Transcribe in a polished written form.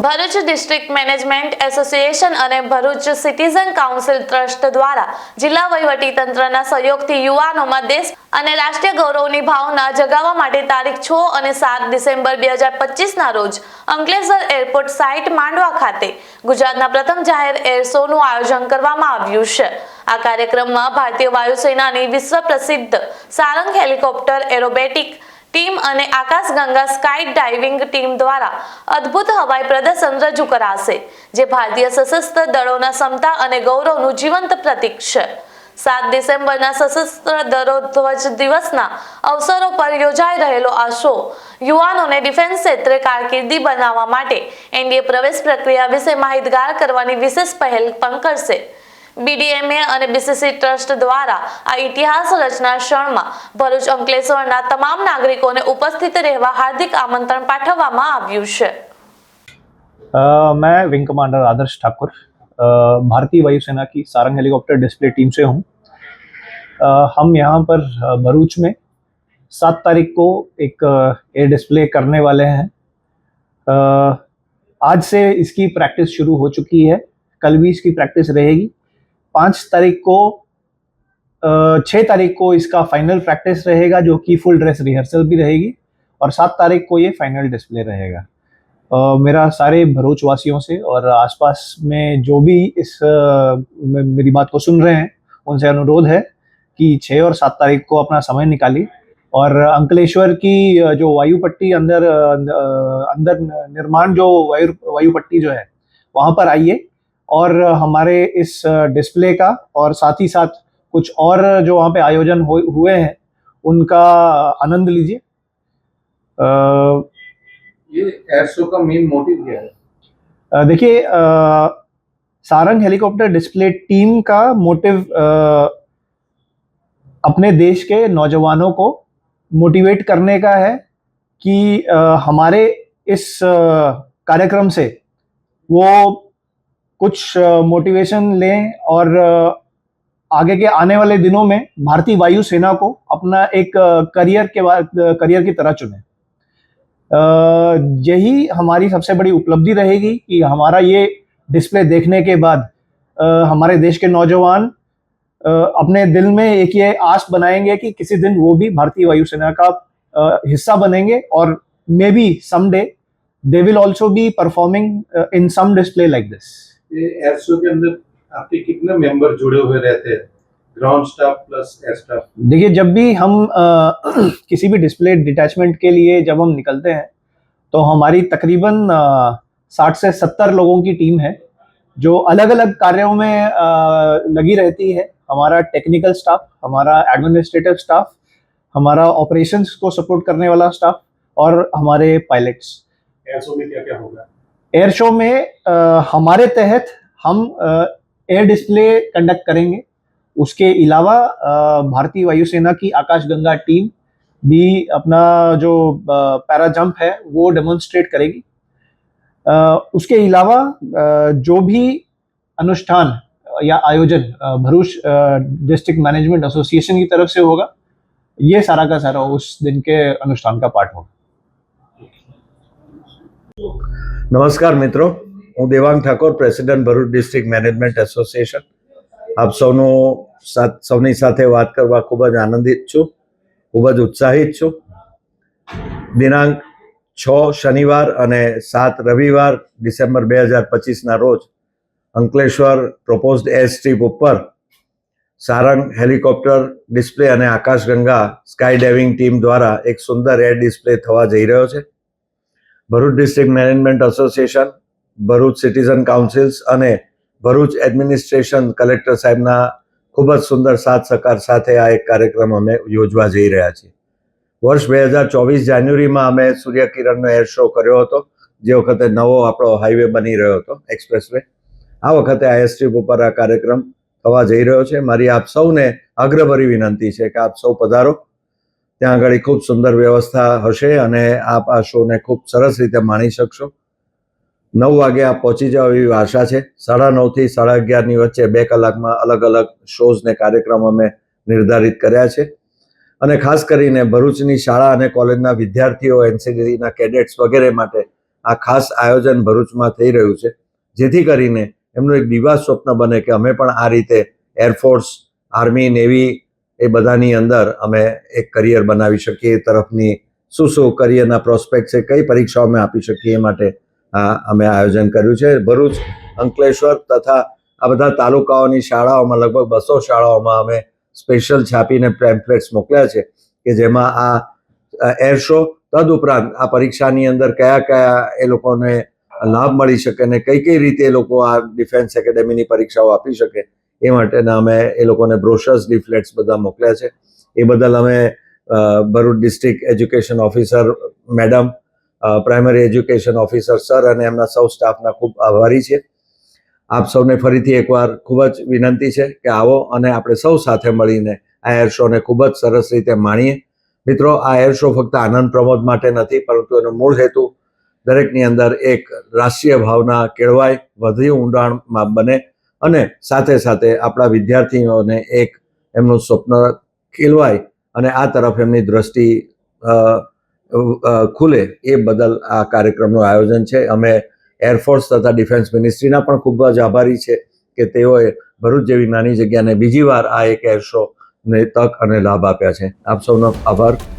Bharuch district management association અને Bharuch citizen council trust દ્વારા જિલ્લા વહીવટી તંત્રના સહયોગથી યુવાનોમાં દેશ અને રાષ્ટ્રીય ગૌરવની ભાવના જગાવવા માટે તારીખ 6 અને 7 ડિસેમ્બર 2025ના રોજ અંકલેશ્વર એરપોર્ટ સાઇટ માંડવા ખાતે ગુજરાતના પ્રથમ જાહેર એર શોનું આયોજન કરવામાં આવ્યું છે। આ કાર્યક્રમમાં ભારતીય વાયુસેનાની વિશ્વ પ્રસિદ્ધ સારંગ હેલિકોપ્ટર એરોબેટિક ટીમ અને આકાશગંગા સ્કાય ડાઇવિંગ ટીમ દ્વારા અદ્ભુત હવાઈ પ્રદર્શન રજૂ કરાશે, જે ભારતીય સશસ્ત્ર દળોના ક્ષમતા અને ગૌરવનું જીવંત પ્રતીક છે। 7 ડિસેમ્બરના સશસ્ત્ર દળો ધ્વજ દિવસના અવસરો પર યોજાઈ રહેલો આ શો યુવાનોને ડિફેન્સ ક્ષેત્રે કારકિર્દી બનાવવા માટે એનડીએ પ્રવેશ પ્રક્રિયા વિશે માહિતગાર કરવાની વિશેષ પહેલ પણ કરશે। બીડીએમએ અને બીસીસી ટ્રસ્ટ દ્વારા આ ઇતિહાસ રચના ક્ષણમાં ભરૂચ અંકલેશ્વરના તમામ નાગરિકોને ઉપસ્થિત રહેવા હાર્દિક આમંત્રણ પાઠવવામાં આવ્યું છે। मैं विंग कमांडर आदर्श ठाकुर भारतीय वायुसेना की सारंग हेलीकॉप्टर डिस्प्ले टीम से हूँ। हम यहाँ पर भरूच में 7 तारीख को एक एयर डिस्प्ले करने वाले हैं। आज से इसकी प्रैक्टिस शुरू हो चुकी है, कल भी इसकी प्रैक्टिस रहेगी। 5 तारीख को 6 तारीख को इसका फाइनल प्रैक्टिस रहेगा, जो कि फुल ड्रेस रिहर्सल भी रहेगी, और 7 तारीख को ये फाइनल डिस्प्ले रहेगा। मेरा सारे भरूच वासियों से और आसपास में जो भी इस मेरी बात को सुन रहे हैं उनसे अनुरोध है कि 6 और 7 तारीख को अपना समय निकालिए और अंकलेश्वर की जो वायु पट्टी अंदर निर्माण जो वायु पट्टी जो है वहाँ पर आइए और हमारे इस डिस्प्ले का और साथ ही साथ कुछ और जो वहाँ पे आयोजन हुए हैं उनका आनंद लीजिए। ये एयर शो का मेन मोटिव क्या है? देखिए, सारंग हेलीकॉप्टर डिस्प्ले टीम का मोटिव अपने देश के नौजवानों को मोटिवेट करने का है कि हमारे इस कार्यक्रम से वो कुछ मोटिवेशन लें और आगे के आने वाले दिनों में भारतीय वायुसेना को अपना एक करियर की तरह चुने। यही हमारी सबसे बड़ी उपलब्धि रहेगी कि हमारा ये डिस्प्ले देखने के बाद हमारे देश के नौजवान अपने दिल में एक ये आस बनाएंगे कि किसी दिन वो भी भारतीय वायुसेना का हिस्सा बनेंगे और may be someday they will also be performing in some display like this. ये एयर शो के अंदर आपके कितने मेंबर जुड़े हुए रहते हैं, ground staff plus air staff? देखिए, जब भी हम किसी भी डिस्प्ले डिटैचमेंट के लिए जब हम निकलते हैं तो हमारी तकरीबन 60 से 70 लोगों की टीम है जो अलग अलग कार्यों में लगी रहती है। हमारा टेक्निकल स्टाफ, हमारा एडमिनिस्ट्रेटिव स्टाफ, हमारा ऑपरेशंस को सपोर्ट करने वाला स्टाफ और हमारे पायलट्स। एयर शो में क्या क्या होगा? एयर शो में हमारे तहत हम एयर डिस्प्ले कंडक्ट करेंगे। उसके अलावा भारतीय वायुसेना की आकाशगंगा टीम भी अपना जो पैरा जंप है वो डेमोन्स्ट्रेट करेगी। उसके अलावा जो भी अनुष्ठान या आयोजन भरूच डिस्ट्रिक्ट मैनेजमेंट एसोसिएशन की तरफ से होगा, ये सारा का सारा उस दिन के अनुष्ठान का पार्ट होगा। नमस्कार मित्रों, હું Devang Thakor, president Bharuch district management association. આપ સૌની સાથે વાત કરવા ખૂબ જ આનંદિત છું, ખૂબ જ ઉત્સાહિત છું। દિનાંક 6 શનિવાર અને 7 રવિવાર ડિસેમ્બર 2025ના રોજ અંકલેશ્વર પ્રોપોઝડ એર સ્ટ્રીપ ઉપર સારંગ હેલિકોપ્ટર ડિસ્પ્લે અને આકાશગંગા સ્કાય ડાઇવિંગ ટીમ દ્વારા એક સુંદર એર ડિસ્પ્લે થવા જઈ રહ્યો છે। Bharuch district management association, Bharuch citizen councils અને ભરૂચ એડમિનિસ્ટ્રેશન કલેક્ટર સાહેબના ખૂબ જ સુંદર સાથ સહકાર સાથે આ એક કાર્યક્રમ અમે યોજવા જઈ રહ્યા છીએ। વર્ષ 2024 જાન્યુઆરીમાં અમે સૂર્યકિરણનો એર શો કર્યો હતો, જે વખતે નવો આપણો હાઈવે બની રહ્યો હતો, એક્સપ્રેસવે। આ વખતે આ એર સ્ટ્રીપ ઉપર આ કાર્યક્રમ થવા જઈ રહ્યો છે। મારી આપ સૌને આગ્રહભરી વિનંતી છે કે આપ સૌ પધારો। ત્યાં આગળ ખૂબ સુંદર વ્યવસ્થા હશે અને આપ આ શોને ખૂબ સરસ રીતે માણી શકશો। 9 વાગે આપ પહોંચી જાઓ એવી આશા છે। 9:30 થી 11:30ની વચ્ચે 2 કલાકમાં અલગ અલગ શોઝ ને કાર્યક્રમ અમે નિર્ધારિત કર્યા છે અને ખાસ કરીને ભરૂચની શાળા અને કોલેજના વિદ્યાર્થીઓ, એનસીસીના કેડેટ્સ વગેરે માટે આ ખાસ આયોજન ભરૂચમાં થઈ રહ્યું છે, જેથી કરીને એમનું એક દિવાસ સ્વપ્ન બને કે અમે પણ આ રીતે એરફોર્સ, આર્મી, નેવી એ બધાની અંદર અમે એક કરિયર બનાવી શકીએ. એ તરફની શું કરિયરના પ્રોસ્પેક્ટ છે, કઈ પરીક્ષાઓ અમે આપી શકીએ, એ માટે અમે આયોજન કર્યું છે. ભરૂચ, અંકલેશ્વર તથા આ બધા તાલુકાઓની શાળાઓમાં લગભગ 200 શાળાઓમાં અમે સ્પેશિયલ છાપીને પેમ્પલેટ્સ મોકલ્યા છે કે જેમાં આ એર શો તદુપરાંત આ પરીક્ષાની અંદર કયા કયા એ લોકોને લાભ મળી શકે ને કઈ કઈ રીતે એ લોકો આ ડિફેન્સ એકેડેમીની પરીક્ષાઓ આપી શકે એ માટેના અમે એ લોકોને બ્રોશર્સ, લીફલેટ્સ બધા મોકલ્યા છે. એ બદલ અમે Bharuch district education officer madam, primary education officer sir અને એમના સૌ સ્ટાફના ખૂબ આભારી છે. આપ સૌને ફરીથી એકવાર ખૂબ જ વિનંતી છે કે આવો અને આપણે સૌ સાથે મળીને આ એર શોને ખૂબ જ સરસ રીતે માણીએ. મિત્રો, આ એર શો ફક્ત આનંદ પ્રમોદ માટે નથી, પરંતુ એનો મૂળ હેતુ દરેકની અંદર એક રાષ્ટ્રીય ભાવના કેળવાય, વધુ ઊંડાણમાં બને અને સાથે સાથે આપણા વિદ્યાર્થીઓને એક એમનું સ્વપ્ન ખીલવાય અને આ તરફ એમની દ્રષ્ટિ ખુલે, એ બદલ આ કાર્યક્રમનું આયોજન છે. અમે એરફોર્સ તથા ડિફેન્સ મિનિસ્ટ્રીના પણ ખૂબ જ આભારી છે કે તેઓએ ભરૂચ જેવી નાની જગ્યાને બીજી વાર આ એક એર શોને તક અને લાભ આપ્યા છે. આપ સૌનો આભાર.